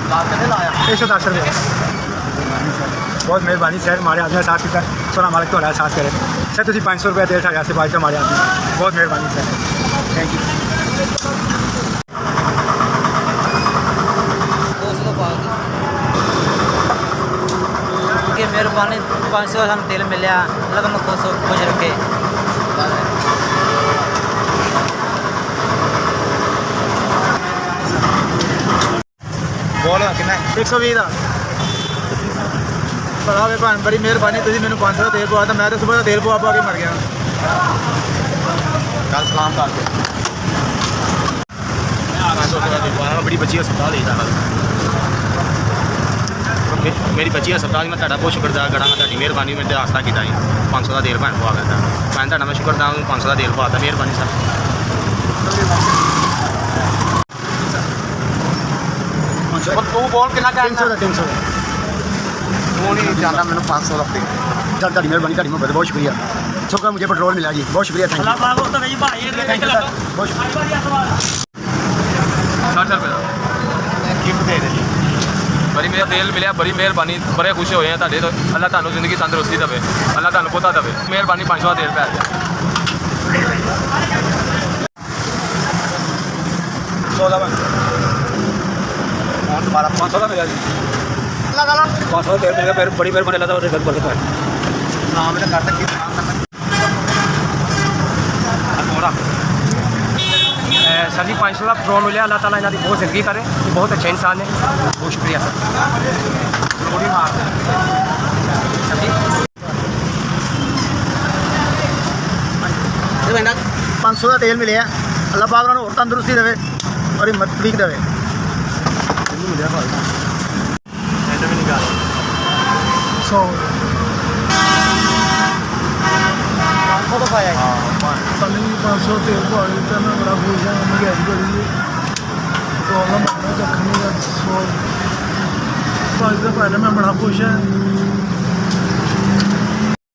110 रुपये। बहुत मेहरबानी सर, हमारे आदमी साथ किया सोना मालिक तो साथ करे सर। तुम 500 रुपये तेल ठगा से बाद हमारे आदमी, बहुत मेहरबानी सर, थैंक यू। मेहरबानी 500 का तेल मिले, अल्लाह तुम खुश रखे। बोल कितना 120 का बड़ा वे भैन, बड़ी मेहरबानी। तुम मैंने 500 का तेल पवाता, मैं तो सुबह का तेल पवा के मर गया। कल सलाम करके बड़ी बच्ची अस्पताल ही जाना। मेरी बच्ची अस्पताल मैं बहुत शुक्रगुजार करा, मेहरबानी मेरे आस्था किया 500 का तेल भैन पवा करता। भैन मैं शुक्रगुजार 500 का तेल पवाता, मेहरबानी सर। तू बोल कितना 300 का 300 तू नहीं जाना, मैंने 500 का दे। चल तारी मेहरबानी, तारी मोहब्बत, बहुत शुक्रिया। शुक्र मुझे पेट्रोल मिला जी, बहुत शुक्रिया, thank you, thank you sir, बहुत शुक्रिया। 60 रुपये गिफ्ट दे दे। बड़ी मेरा तेल मिले, बड़ी मेहरबानी, बड़े खुश होए हैं तुहाडे तो। अल्लाह तुहानू जिंदगी तंदुरुस्ती देवे, अल्लाह तुहानू पोता देवे, मेहरबानी। 500 का तेल पै 100 का 500 का मिला जी, 500 का तेल मिल गया, बड़ी मेहरबानी, अल्लाह ताला रिज़्क़ बरकत है। नाम मैंने करता कि सर जी 500 का पेट्रोल मिले, अल्लाह ताला इन्हों की बहुत जिंदगी करे, बहुत अच्छे इंसान है, बहुत शुक्रिया सर। थोड़ी मार सर जी 500 का तेल मिले, अल्लाह पाक उन्होंने और तंदुरुस्ती देवे और हिम्मत ठीक देवे। तो पाया 500 तेल पाए तो मैं बड़ा खुश हाँ। महंगाई बड़ी है, प्रॉब्लम आना चखने का 100 पाए मैं बड़ा खुश है।